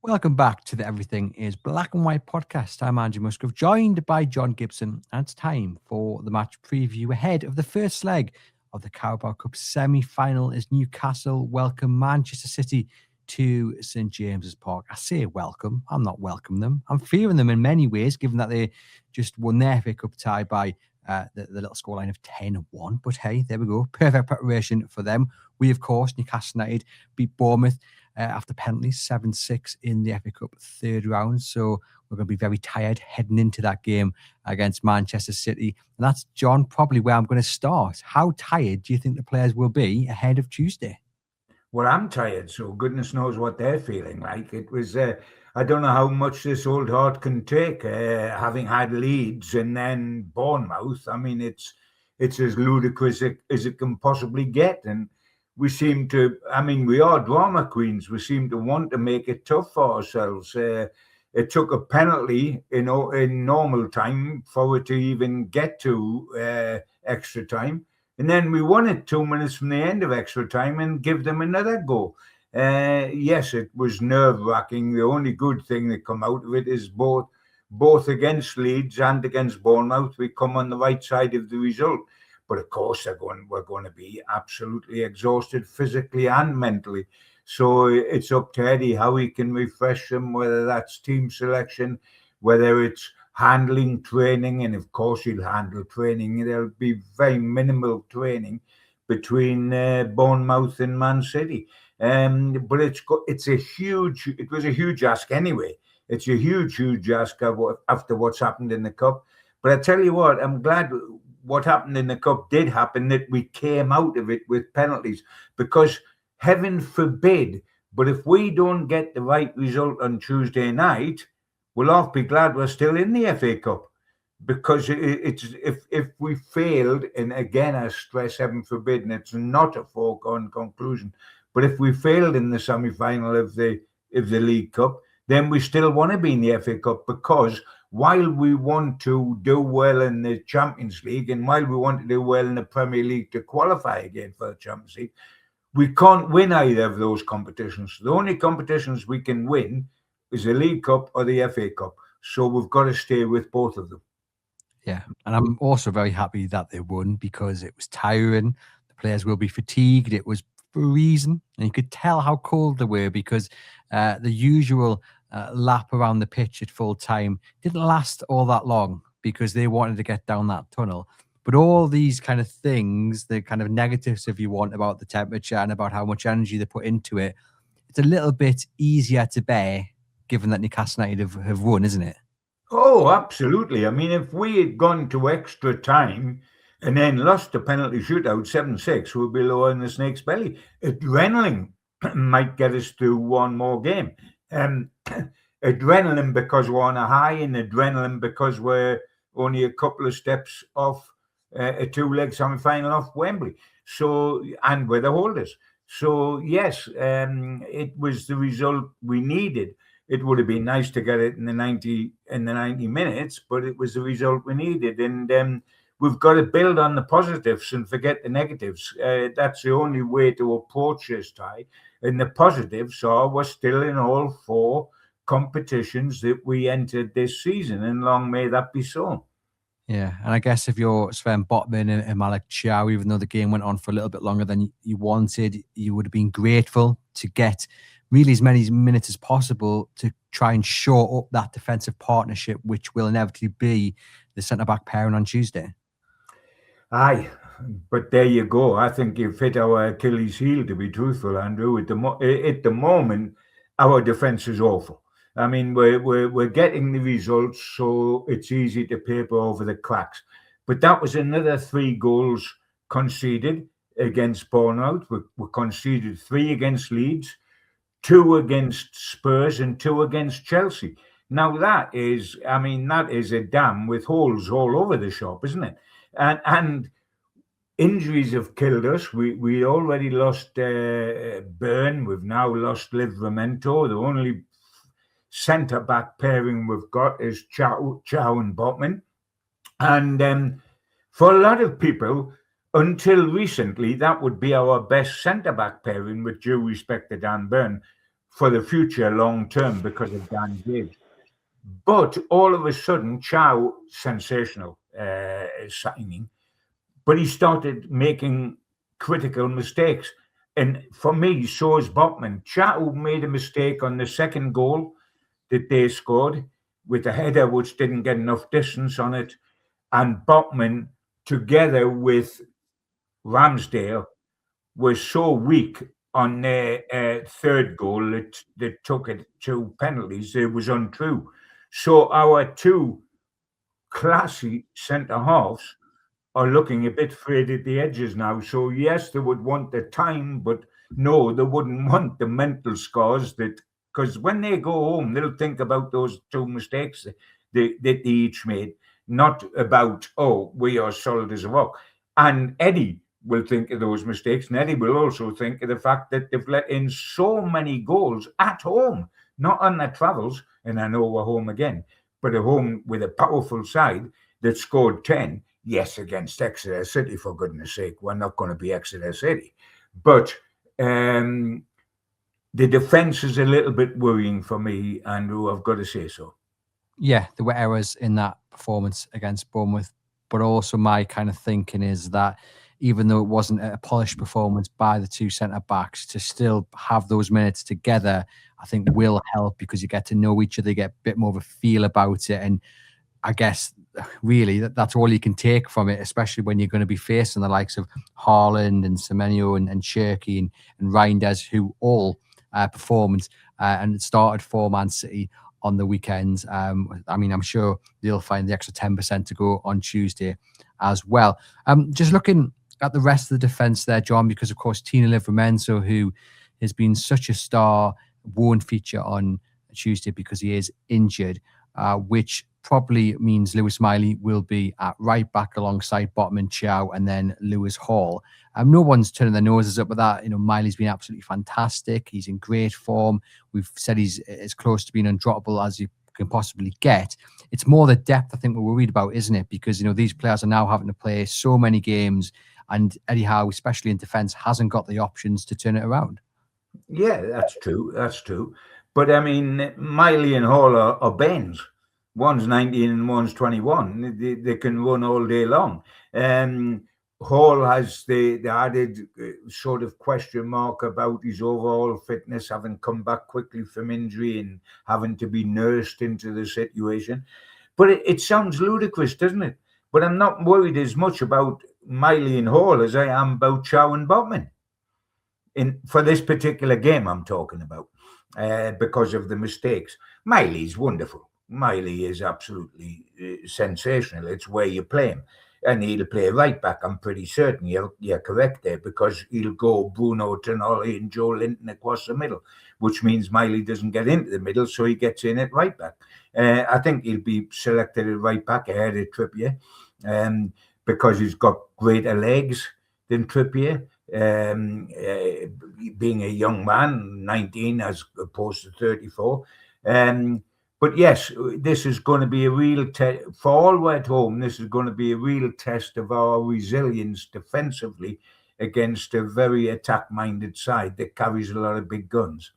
Welcome back to the Everything is Black and White podcast. I'm Andrew Musgrove, joined by John Gibson, and it's time for the match preview ahead of the first leg of the Carabao Cup semi-final as Newcastle welcome Manchester City to St James's Park. I say welcome, I'm not welcoming them. I'm fearing them in many ways, given that they just won their FA Cup tie by the little scoreline of 10-1. But hey, there we go. Perfect preparation for them. We, of course, Newcastle United beat Bournemouth after penalties, 7-6 in the FA Cup third round. So we're going to be very tired heading into that game against Manchester City. And that's, John, probably where I'm going to start. How tired do you think the players will be ahead of Tuesday? Well, I'm tired, so goodness knows what they're feeling like. It was, I don't know how much this old heart can take, having had Leeds and then Bournemouth. I mean, it's as ludicrous as it can possibly get. And we seem to, I mean, we are drama queens. We seem to want to make it tough for ourselves. It took a penalty in normal time for it to even get to extra time. And then we won it 2 minutes from the end of extra time and give them another go. Yes, it was nerve-wracking. The only good thing that come out of it is both against Leeds and against Bournemouth, we come on the right side of the result. But of course, we're going to be absolutely exhausted physically and mentally. So it's up to Eddie how he can refresh them, whether that's team selection, whether it's handling training, and of course he'll handle training. There'll be very minimal training between Bournemouth and Man City. But it was a huge ask anyway. It's a huge ask after what's happened in the Cup. But I tell you what, I'm glad what happened in the Cup did happen, that we came out of it with penalties, because heaven forbid, but if we don't get the right result on Tuesday night, we'll all be glad we're still in the FA Cup, because it's if we failed, and again I stress heaven forbid, and it's not a foregone conclusion, but if we failed in the semi-final of the League Cup, then we still want to be in the FA Cup, because while we want to do well in the Champions League, and while we want to do well in the Premier League to qualify again for the Champions League, we can't win either of those competitions. The only competitions we can win is the League Cup or the FA Cup. So we've got to stay with both of them. Yeah, and I'm also very happy that they won, because it was tiring. The players will be fatigued. It was for a reason, and you could tell how cold they were, because the usual lap around the pitch at full time didn't last all that long, because they wanted to get down that tunnel. But all these kind of things, the kind of negatives, if you want, about the temperature and about how much energy they put into it, it's a little bit easier to bear, given that Newcastle United have won, isn't it? Oh, absolutely. I mean, if we had gone to extra time and then lost the penalty shootout 7-6, we'd be lower in the snake's belly. Adrenaline might get us through one more game. Adrenaline because we're on a high, and adrenaline because we're only a couple of steps off a two-leg semi-final off Wembley. So, and we're the holders. So, yes, it was the result we needed. It would have been nice to get it in the 90 minutes, but it was the result we needed. And we've got to build on the positives and forget the negatives. That's the only way to approach this tie. And the positives are we're still in all four competitions that we entered this season, and long may that be so. Yeah, and I guess if you're Sven Botman and Malik Chow, even though the game went on for a little bit longer than you wanted, you would have been grateful to get really as many minutes as possible to try and shore up that defensive partnership, which will inevitably be the centre-back pairing on Tuesday. Aye, but there you go. I think you've hit our Achilles heel, to be truthful, Andrew. At the moment, our defence is awful. I mean, we're getting the results, so it's easy to paper over the cracks. But that was another 3 goals conceded against Bournemouth. We conceded 3 against Leeds, 2 against Spurs, and 2 against Chelsea. Now that is a dam with holes all over the shop, isn't it? And injuries have killed us. We already lost Byrne. We've now lost Livramento. The only centre-back pairing we've got is Chow and Botman. And for a lot of people, until recently, that would be our best centre-back pairing, with due respect to Dan Byrne. for the future long term because of Dan's age. But all of a sudden, Chow, sensational signing, but he started making critical mistakes. And for me, so is Botman. Chow made a mistake on the second goal that they scored with a header which didn't get enough distance on it. And Botman, together with Ramsdale, was so weak on their third goal that took it to penalties. It was untrue. So our two classy centre halves are looking a bit frayed at the edges now. So yes, they would want the time, but no, they wouldn't want the mental scars that, because when they go home, they'll think about those two mistakes that they each made, not about, oh, we are solid as a rock. And Eddie will think of those mistakes, and Eddie will also think of the fact that they've let in so many goals at home, not on their travels, and I know we're home again, but at home with a powerful side that scored 10. Yes, against Exeter City, for goodness sake. We're not going to be Exeter City. But the defence is a little bit worrying for me, Andrew, I've got to say so. Yeah, there were errors in that performance against Bournemouth, but also my kind of thinking is that even though it wasn't a polished performance by the two centre-backs, to still have those minutes together, I think will help because you get to know each other, you get a bit more of a feel about it. And I guess really that's all you can take from it, especially when you're going to be facing the likes of Haaland and Semenyo and Cherky and Reinders, who all performed and started for Man City on the weekends. I mean, I'm sure they'll find the extra 10% to go on Tuesday as well. Just looking at the rest of the defence there, John, because of course Tino Livramento, who has been such a star, won't feature on Tuesday because he is injured, which probably means Lewis Miley will be at right back alongside Botman, Chow, and then Lewis Hall. No one's turning their noses up at that. You know, Miley's been absolutely fantastic. He's in great form. We've said he's as close to being undroppable as you can possibly get. It's more the depth, I think, we're worried about, isn't it? Because, you know, these players are now having to play so many games, and Eddie Howe, especially in defence, hasn't got the options to turn it around. Yeah, that's true. That's true. But I mean, Miley and Hall are Bens. One's 19 and one's 21. They can run all day long. Hall has the added sort of question mark about his overall fitness, having come back quickly from injury and having to be nursed into the situation. But it sounds ludicrous, doesn't it? But I'm not worried as much about Miley and Hall as I am about Chow and Botman. For this particular game I'm talking about, because of the mistakes. Miley's wonderful. Miley is absolutely sensational. It's where you play him. And he'll play right back, I'm pretty certain. You're correct there, because he'll go Bruno Tonali and Joe Linton across the middle, which means Miley doesn't get into the middle, so he gets in at right back. I think he'll be selected at right back ahead of Trippier, because he's got greater legs than Trippier. Being a young man, 19 as opposed to 34. But yes, this is going to be a real test for all we're at home. This is going to be a real test of our resilience defensively against a very attack-minded side that carries a lot of big guns.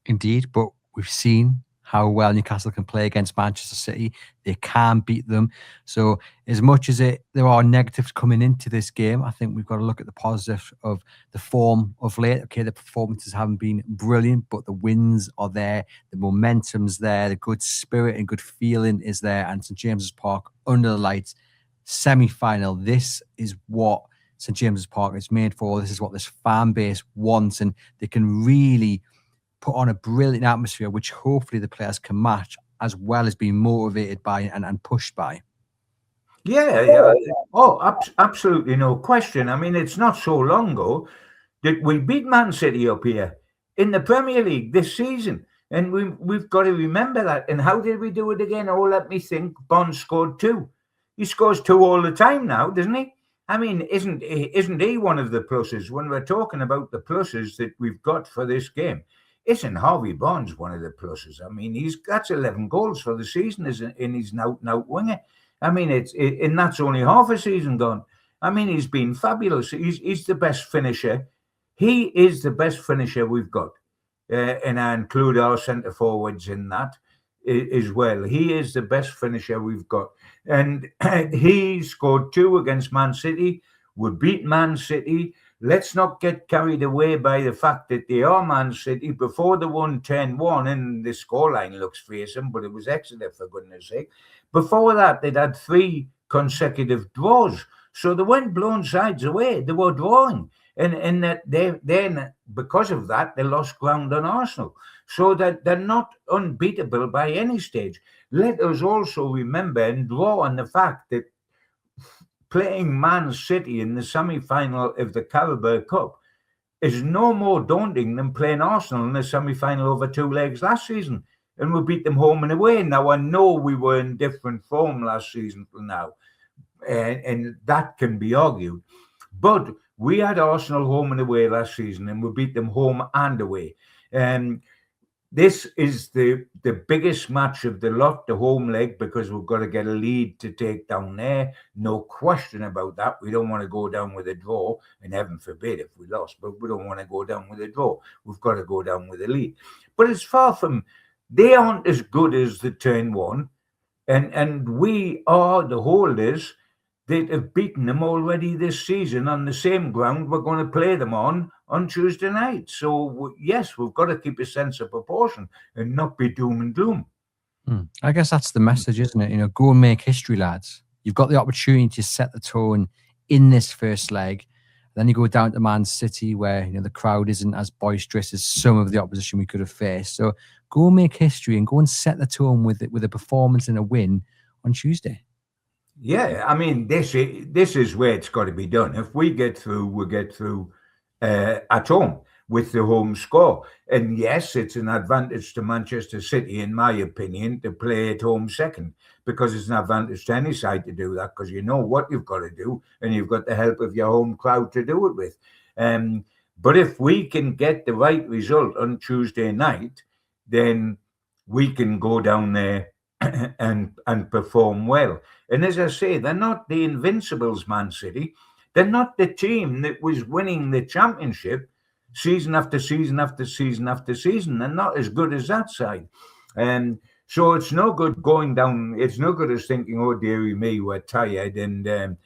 Indeed, but we've seen how well Newcastle can play against Manchester City. They can beat them. So as much as there are negatives coming into this game, I think we've got to look at the positive of the form of late. Okay, the performances haven't been brilliant, but the wins are there. The momentum's there. The good spirit and good feeling is there. And St. James's Park, under the lights, semi-final. This is what St. James's Park is made for. This is what this fan base wants. And they can really put on a brilliant atmosphere, which hopefully the players can match, as well as being motivated by and pushed by. Yeah. Oh, absolutely no question. I mean, it's not so long ago that we beat Man City up here in the Premier League this season. And we've got to remember that. And how did we do it again? Oh, let me think. Bond scored 2. He scores 2 all the time now, doesn't he? I mean, isn't he one of the pluses? When we're talking about the pluses that we've got for this game, isn't Harvey Barnes one of the pluses? I mean, that's 11 goals for the season, and he's an out winger. I mean, and that's only half a season gone. I mean, he's been fabulous. He's the best finisher. He is the best finisher we've got and I include our centre forwards in that as well. He is the best finisher we've got. And he scored 2 against Man City. We beat Man City. Let's not get carried away by the fact that they are Man City. Before they won 10-1, and the scoreline looks fearsome, but it was Exeter, for goodness sake. Before that, they'd had 3 consecutive draws. So they weren't blown sides away. They were drawing. And that then, because of that, they lost ground on Arsenal. So that they're not unbeatable by any stage. Let us also remember and draw on the fact that playing Man City in the semi-final of the Carabao Cup is no more daunting than playing Arsenal in the semi-final over 2 legs last season. And we beat them home and away. Now, I know we were in different form last season till now, and that can be argued. But we had Arsenal home and away last season, and we beat them home and away. This is the biggest match of the lot, the home leg, because we've got to get a lead to take down there. No question about that. We don't want to go down with a draw, and heaven forbid if we lost, but we don't want to go down with a draw. We've got to go down with a lead. But it's far from, they aren't as good as the turn one, and we are the holders that have beaten them already this season on the same ground we're going to play them on Tuesday night. So, yes, we've got to keep a sense of proportion and not be doom and gloom. I guess that's the message, isn't it? You know, go and make history, lads. You've got the opportunity to set the tone in this first leg. Then you go down to Man City where, you know, the crowd isn't as boisterous as some of the opposition we could have faced. So go and make history and go and set the tone with a performance and a win on Tuesday. Yeah, I mean, this is where it's got to be done. If we get through, we'll get through at home with the home score. And yes, it's an advantage to Manchester City, in my opinion, to play at home second, because it's an advantage to any side to do that, because you know what you've got to do, and you've got the help of your home crowd to do it with. But if we can get the right result on Tuesday night, then we can go down there and perform well. And as I say, they're not the Invincibles, Man City. They're not the team that was winning the championship season after season after season after season. They're not as good as that side. So it's no good going down. It's no good as thinking, oh, dearie me, we're tired and they're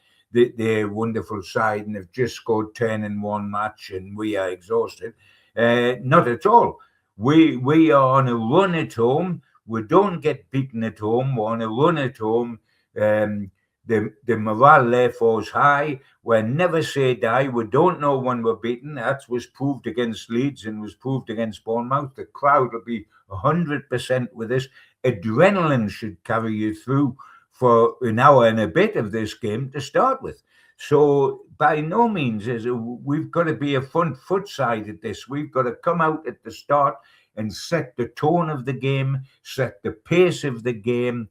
a wonderful side and they've just scored 10 in one match and we are exhausted. Not at all. We are on a run at home. We don't get beaten at home. We're on a run at home. The morale therefore is high. We never say die. We don't know when we're beaten. That was proved against Leeds and was proved against Bournemouth. The crowd will be 100% with us. Adrenaline should carry you through for an hour and a bit of this game to start with. So by no means we've got to be a front foot side at this. We've got to come out at the start and set the tone of the game, set the pace of the game,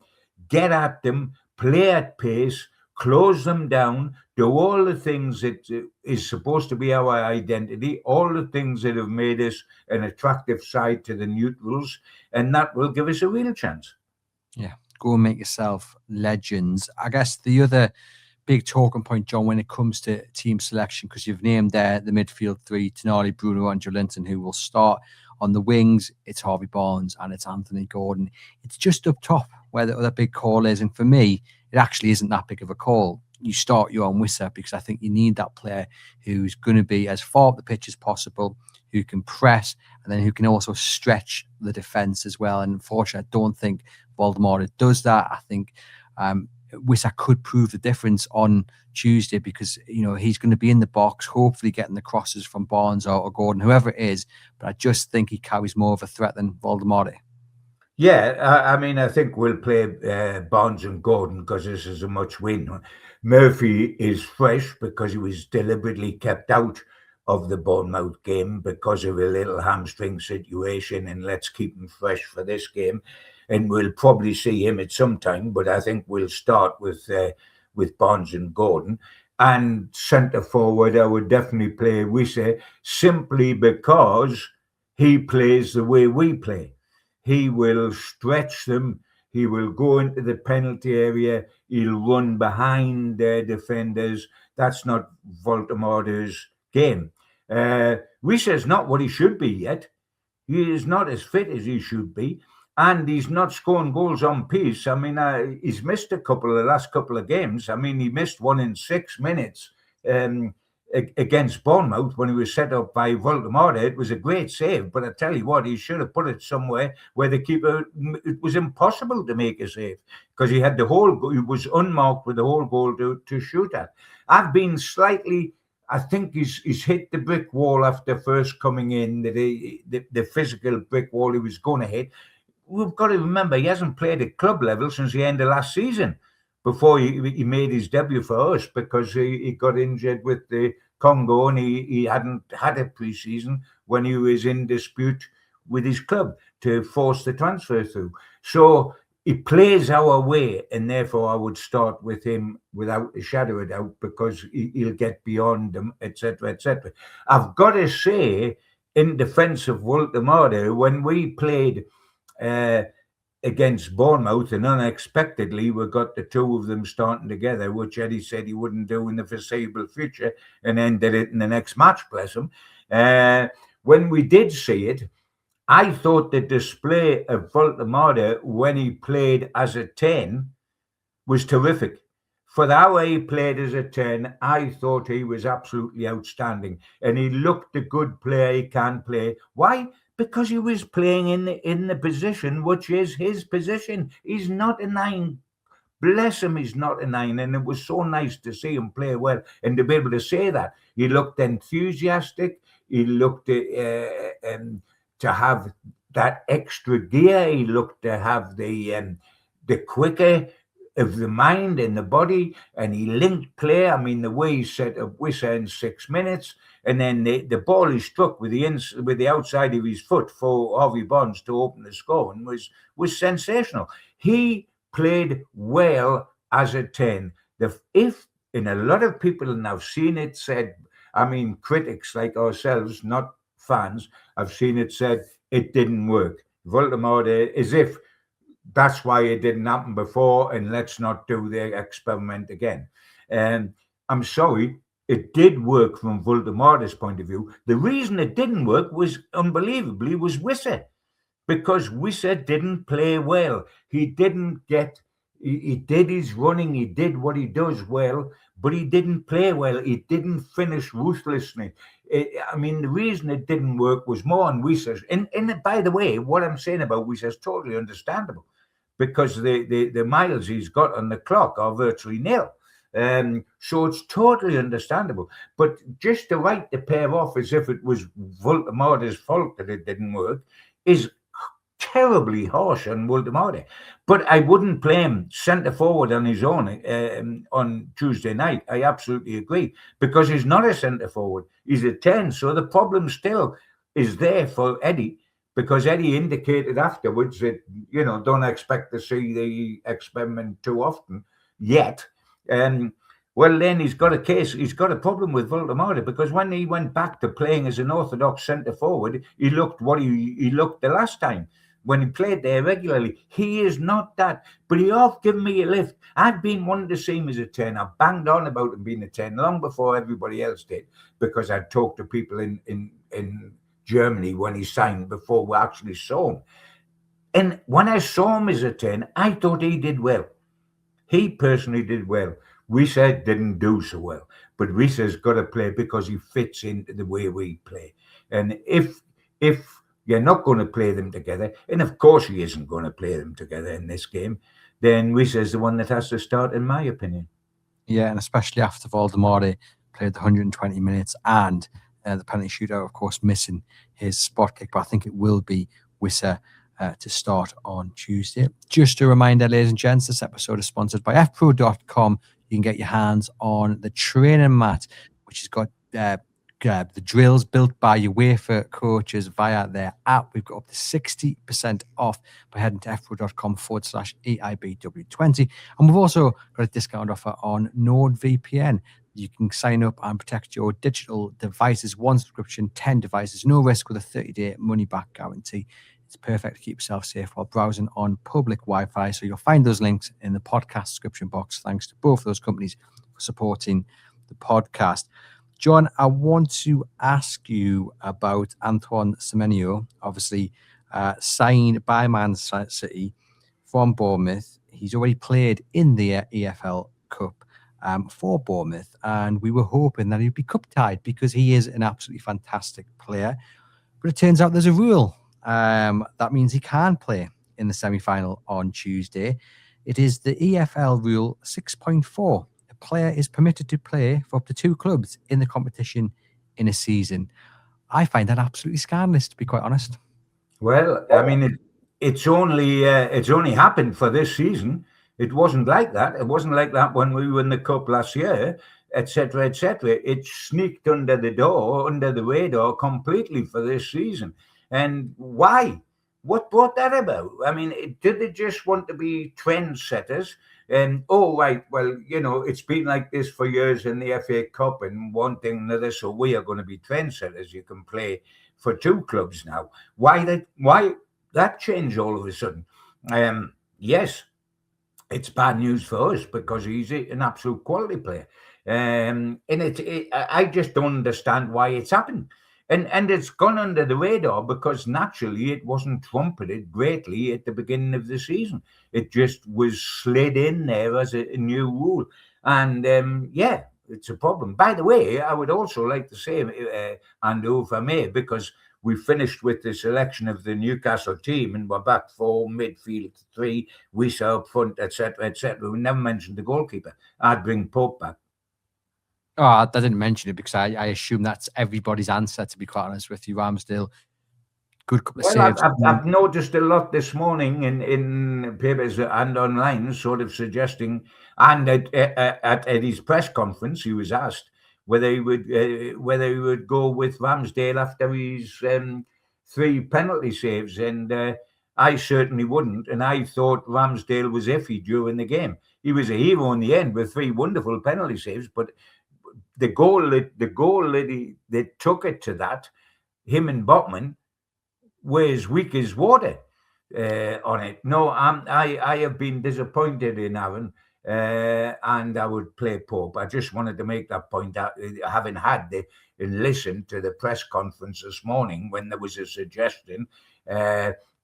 get at them, play at pace, close them down, do all the things that is supposed to be our identity, all the things that have made us an attractive side to the neutrals, and that will give us a real chance. Yeah, go and make yourself legends. I guess the other big talking point, John, when it comes to team selection, because you've named there the midfield three, Tonali, Bruno and Joelinton, who will start. On the wings, it's Harvey Barnes and it's Anthony Gordon. It's just up top where the other big call is. And for me, it actually isn't that big of a call. You start your own Wissa because I think you need that player who's going to be as far up the pitch as possible, who can press, and then who can also stretch the defence as well. And unfortunately, I don't think Voldemort does that. I think Wissa could prove the difference on Tuesday because, you know, he's going to be in the box, hopefully getting the crosses from Barnes or Gordon, whoever it is. But I just think he carries more of a threat than Voldemort. Yeah, I mean, I think we'll play Barnes and Gordon because this is a much win. Murphy is fresh because he was deliberately kept out of the Bournemouth game because of a little hamstring situation, and let's keep him fresh for this game. And we'll probably see him at some time, but I think we'll start with Barnes and Gordon. And centre forward, I would definitely play Wissa simply because he plays the way we play. He will stretch them. He will go into the penalty area. He'll run behind their defenders. That's not Voldemort's game. Wissa's not what he should be yet. He is not as fit as he should be. And he's not scoring goals on pace. I mean, he's missed the last couple of games. I mean, he missed one in 6 minutes against Bournemouth when he was set up by Voldemort. It was a great save, but I tell you what, he should have put it somewhere where the keeper, it was impossible to make a save because he had he was unmarked with the whole goal to shoot at. I've been slightly, I think he's hit the brick wall after first coming in, the physical brick wall he was going to hit. We've got to remember he hasn't played at club level since the end of last season before he made his debut for us because he got injured with the Congo and he hadn't had a pre-season when he was in dispute with his club to force the transfer through. So he plays our way, and therefore I would start with him without a shadow of doubt because he'll get beyond them, etc., etc. I've got to say, in defence of Voldemort, when we played against Bournemouth, and unexpectedly we got the two of them starting together, which Eddie said he wouldn't do in the foreseeable future, and then did it in the next match, bless him. When we did see it, I thought the display of Voldemort when he played as a 10 was terrific. For the hour he played as a 10, I thought he was absolutely outstanding, and he looked a good player he can play. Why? Because he was playing in the position which is his position. He's not a 9. Bless him, he's not a 9. And it was so nice to see him play well and to be able to say that. He looked enthusiastic. He looked to have that extra gear. He looked to have the quicker of the mind and the body, and he linked play. I mean, the way he set up Wissa in 6 minutes, and then the ball he struck with the outside of his foot for Harvey Barnes to open the score and was sensational. He played well as a 10. And a lot of people now seen it said, I mean, critics like ourselves, not fans, have seen it said it didn't work. Voldemort, as if that's why it didn't happen before, and let's not do the experiment again. I'm sorry, it did work from Voldemort's point of view. The reason it didn't work was unbelievably was Wissa, because Wissa didn't play well. He didn't get. He did his running. He did what he does well, but he didn't play well. He didn't finish ruthlessly. I mean, the reason it didn't work was more on Wissa's. And by the way, what I'm saying about Wissa is totally understandable, because the miles he's got on the clock are virtually nil. So it's totally understandable. But just to write the pair off as if it was Voldemort's fault that it didn't work is terribly harsh on Voldemort. But I wouldn't play him centre forward on his own on Tuesday night. I absolutely agree, because he's not a centre forward. He's a 10. So the problem still is there for Eddie, because Eddie indicated afterwards that, don't expect to see the experiment too often yet. Well, then he's got a problem with Voldemort, because when he went back to playing as an orthodox centre forward, he looked what he looked the last time when he played there regularly. He is not that, but he has given me a lift. I've been wanting to see him as a 10. I banged on about him being a 10 long before everybody else did, because I'd talked to people in Germany when he signed before we actually saw him. And when I saw him as a 10, I thought he did well. He personally did well. Wissa didn't do so well, but Wissa's got to play because he fits into the way we play. And if you're not going to play them together, and of course he isn't going to play them together in this game, then Wissa's the one that has to start, in my opinion. Yeah, and especially after Voldemort played the 120 minutes and the penalty shootout, of course, missing his spot kick. But I think it will be Wissa to start on Tuesday. Just a reminder, ladies and gents, this episode is sponsored by fpro.com. You can get your hands on the training mat, which has got the drills built by UEFA coaches via their app. We've got up to 60% off by heading to fpro.com/EIBW20. And we've also got a discount offer on NordVPN. You can sign up and protect your digital devices. One subscription, 10 devices, no risk, with a 30-day money-back guarantee. It's perfect to keep yourself safe while browsing on public Wi-Fi. So you'll find those links in the podcast description box. Thanks to both of those companies for supporting the podcast. John, I want to ask you about Antoine Semenyo, obviously signed by Man City from Bournemouth. He's already played in the EFL Cup for Bournemouth, and we were hoping that he'd be cup tied because he is an absolutely fantastic player. But it turns out there's a rule that means he can play in the semi-final on Tuesday. It is the EFL rule 6.4. A player is permitted to play for up to 2 clubs in the competition in a season. I find that absolutely scandalous, to be quite honest. Well, I mean, it's only happened for this season. It wasn't like that. It wasn't like that when we won the cup last year, etc., etc. It sneaked under the door, under the radar completely for this season. And why? What brought that about? I mean, did they just want to be trendsetters? And oh, right, well, it's been like this for years in the FA Cup and one thing and another. So we are going to be trendsetters. You can play for 2 clubs now. Why that change all of a sudden? Yes, it's bad news for us because he's an absolute quality player. And I just don't understand why it's happened. And it's gone under the radar because naturally it wasn't trumpeted greatly at the beginning of the season. It just was slid in there as a new rule. And yeah, it's a problem. By the way, I would also like to say, Andrew, if I may, because we finished with the selection of the Newcastle team and we're back 4, midfield 3, Wisa up front, etc., etc. We never mentioned the goalkeeper. I'd bring Pope back. Oh, I didn't mention it because I assume that's everybody's answer, to be quite honest with you. Ramsdale, good couple of saves. I've noticed a lot this morning in papers and online sort of suggesting, and at Eddie's press conference, he was asked whether he would go with Ramsdale after his 3 penalty saves, and I certainly wouldn't. And I thought Ramsdale was iffy during the game. He was a hero in the end with 3 wonderful penalty saves, but the goal that took it to that, him and Botman, were as weak as water on it. No, I have been disappointed in Aaron, and I would play Pope. I just wanted to make that point out, having had and listened to the press conference this morning when there was a suggestion,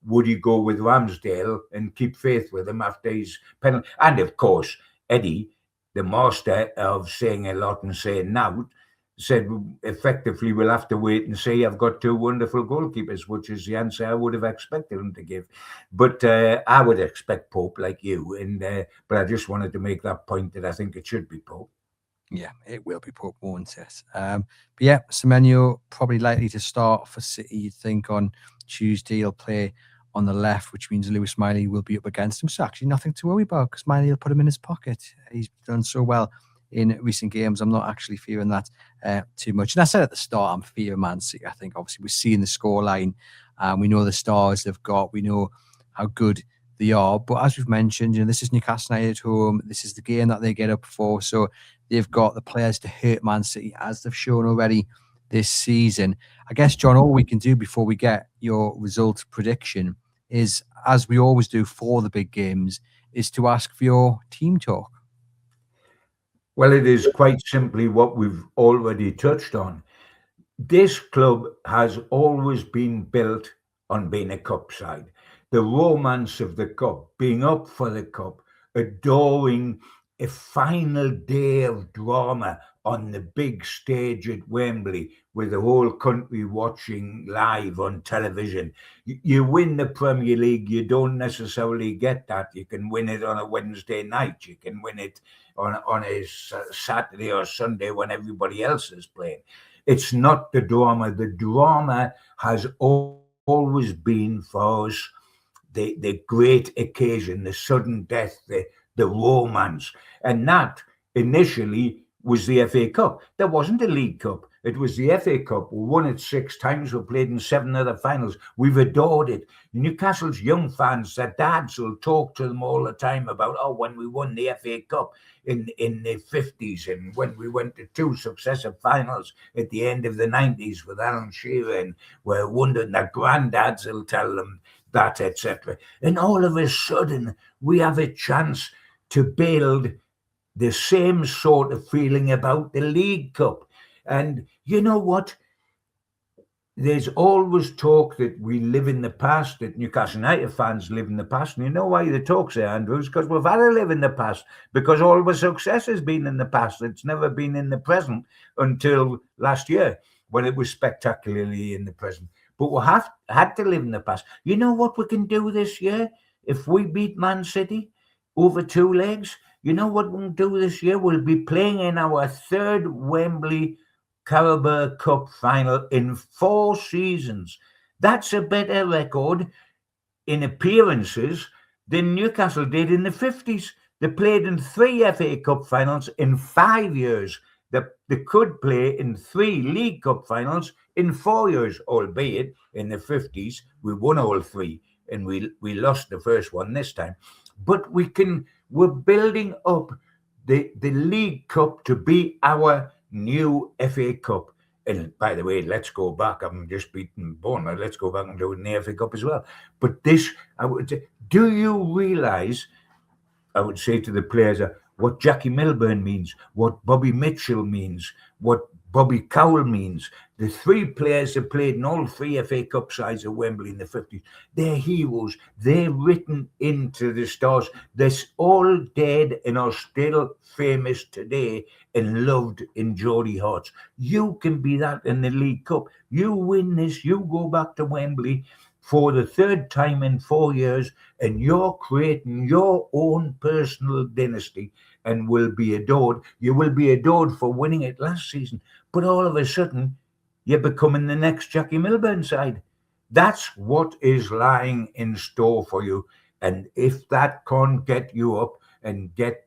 would you go with Ramsdale and keep faith with him after his penalty? And of course, Eddie, the master of saying a lot and saying now, said effectively we'll have to wait and see. I've got 2 wonderful goalkeepers, which is the answer I would have expected him to give. But I would expect Pope like you. And but I just wanted to make that point that I think it should be Pope. Yeah, it will be Pope, won't it? But yeah, Semenyo probably likely to start for City. You'd think on Tuesday he'll play on the left, which means Lewis Miley will be up against him. So actually nothing to worry about because Miley will put him in his pocket. He's done so well in recent games. I'm not actually fearing that too much. And I said at the start, I'm fearing Man City. I think obviously we're seeing the scoreline. We know the stars they've got. We know how good they are. But as we've mentioned, this is Newcastle United at home. This is the game that they get up for. So they've got the players to hurt Man City, as they've shown already this season. I guess, John, all we can do before we get your result prediction is, as we always do for the big games, is to ask for your team talk. Well, it is quite simply what we've already touched on. This club has always been built on being a cup side. The romance of the cup, being up for the cup, adoring a final day of drama on the big stage at Wembley with the whole country watching live on television. You win the Premier League, you don't necessarily get that. You can win it on a Wednesday night. You can win it on a Saturday or Sunday when everybody else is playing. It's not the drama. The drama has always been for us the great occasion, the sudden death, the romance. And that initially was the FA Cup. There wasn't a League Cup. It was the FA Cup. We won it 6 times. We played in 7 other finals. We've adored it. Newcastle's young fans, their dads will talk to them all the time about, when we won the FA Cup in the 50s and when we went to 2 successive finals at the end of the 90s with Alan Shearer, and we're wondering, their granddads will tell them that, etc. And all of a sudden, we have a chance to build the same sort of feeling about the League Cup. And you know what? There's always talk that we live in the past, that Newcastle United fans live in the past. And you know why the talk's there, Andrews? Because we've had to live in the past, because all of our success has been in the past. It's never been in the present until last year, when it was spectacularly in the present. But we have had to live in the past. You know what we can do this year? If we beat Man City over 2 legs, you know what we'll do this year? We'll be playing in our third Wembley Carabao Cup final in 4 seasons. That's a better record in appearances than Newcastle did in the 50s. They played in 3 FA Cup finals in 5 years. They could play in 3 League Cup finals in 4 years, albeit in the 50s we won all 3 and we lost the first one this time. But we're building up the League Cup to be our new FA Cup. And by the way, let's go back. I'm just beating Bournemouth. Let's go back and do it in the FA Cup as well. But this, I would say, do you realise, I would say to the players, what Jackie Milburn means, what Bobby Mitchell means, what Bobby Cowell means. The 3 players that played in all 3 FA Cup sides at Wembley in the 50s, they're heroes. They're written into the stars. They're all dead and are still famous today and loved in Geordie hearts. You can be that in the League Cup. You win this, you go back to Wembley for the 3rd time in 4 years, and you're creating your own personal dynasty and will be adored. You will be adored for winning it last season, but all of a sudden, you're becoming the next Jackie Milburn side. That's what is lying in store for you. And if that can't get you up and get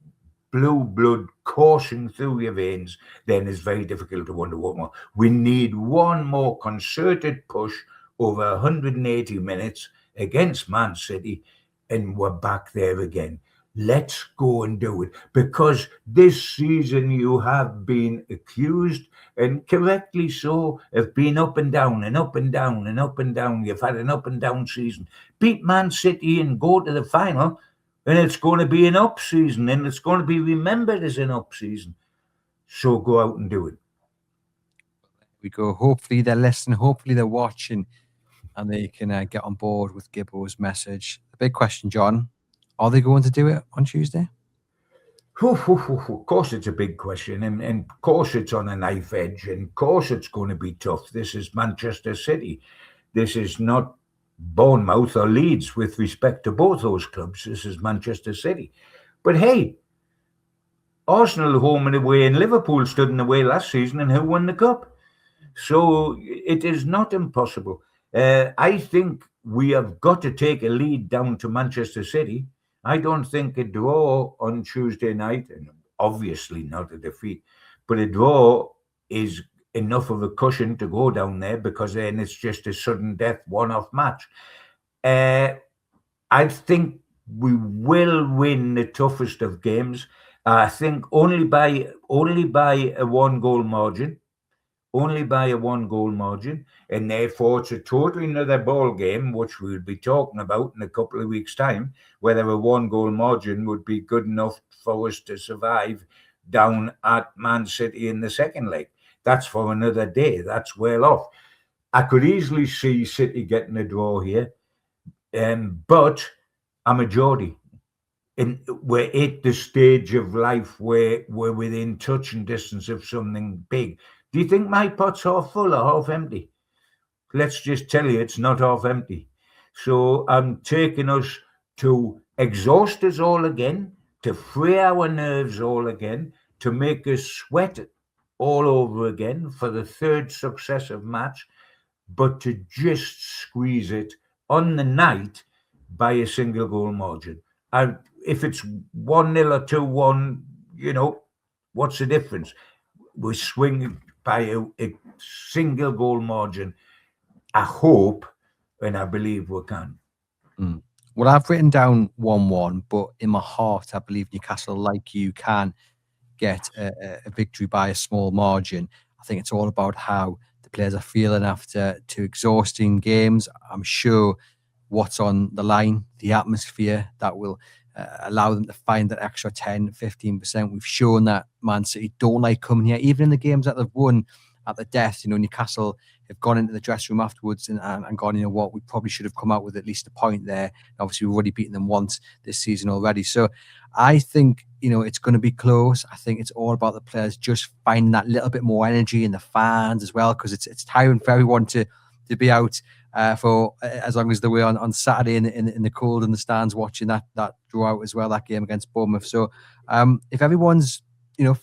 blue blood coursing through your veins, then it's very difficult to wonder what more. We need one more concerted push over 180 minutes against Man City, and we're back there again. Let's go and do it, because this season you have been accused, and correctly so, of being up and down and up and down and up and down. You've had an up and down season. Beat Man City and go to the final, and it's going to be an up season, and it's going to be remembered as an up season. So go out and do it. We go. Hopefully they're listening. Hopefully they're watching, and they can get on board with Gibbo's message. The big question, John, are they going to do it on Tuesday? Of course it's a big question, and of course it's on a knife edge, and of course it's going to be tough. This is Manchester City. This is not Bournemouth or Leeds, with respect to both those clubs. This is Manchester City. But hey, Arsenal home and away, and Liverpool stood in the way last season, and who won the cup? So it is not impossible. I think we have got to take a lead down to Manchester City. I don't think a draw on Tuesday night, and obviously not a defeat, but a draw is enough of a cushion to go down there, because then it's just a sudden death one-off match. I think we will win the toughest of games. I think only by a 1-goal margin. Only by a 1-goal margin, and therefore it's a totally another ball game, which we'll be talking about in a couple of weeks' time, whether a 1-goal margin would be good enough for us to survive down at Man City in the second leg. That's for another day. That's well off. I could easily see City getting a draw here, but I'm a Geordie. And we're at the stage of life where we're within touch and distance of something big. Do you think my pot's half full or half empty? Let's just tell you, it's not half empty. So I'm taking us to exhaust us all again, to free our nerves all again, to make us sweat all over again for the 3rd successive match, but to just squeeze it on the night by a 1-goal margin. If it's 1-0 or 2-1, what's the difference? We swing by a 1-goal margin. I hope, and I believe we can. Well, I've written down 1-1, but in my heart, I believe Newcastle, like you, can get a victory by a small margin. I think it's all about how the players are feeling after 2 exhausting games. I'm sure what's on the line, the atmosphere, that will allow them to find that extra 10, 15%. We've shown that Man City don't like coming here, even in the games that they've won at the death. Newcastle have gone into the dressing room afterwards and gone, what, we probably should have come out with at least a point there. And obviously, we've already beaten them once this season already. So I think, it's going to be close. I think it's all about the players just finding that little bit more energy in the fans as well, because it's tiring for everyone to be out for as long as they were on Saturday in the cold in the stands watching that draw out as well, that game against Bournemouth. So if everyone's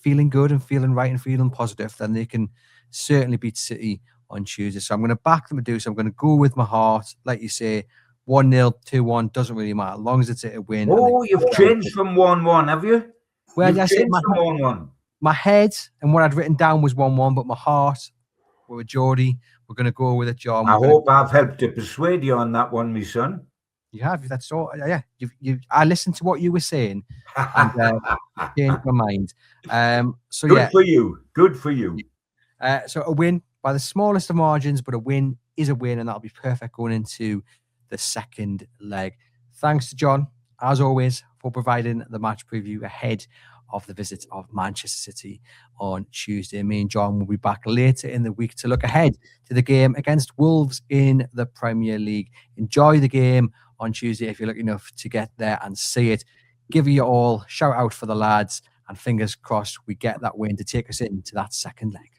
feeling good and feeling right and feeling positive, then they can certainly beat City on Tuesday. So I'm going to back them to do so. I'm going to go with my heart, like you say, 1-0, 2-1, doesn't really matter, as long as it's a win. Oh, you've changed from 1-1, have you? Well, you've yes, changed from 1-1. My head and what I'd written down was 1-1, but my heart, with Geordie, we're going to go with it, John. I hope I've helped to persuade you on that one, my son. You have. That's all. Yeah. I listened to what you were saying and changed my mind. So good for you. Good for you. So a win by the smallest of margins, but a win is a win, and that'll be perfect going into the second leg. Thanks to John, as always, for providing the match preview ahead of the visit of Manchester City on Tuesday. Me and John will be back later in the week to look ahead to the game against Wolves in the Premier League. Enjoy the game on Tuesday if you're lucky enough to get there and see it. Give you all shout out for the lads, and fingers crossed we get that win to take us into that second leg.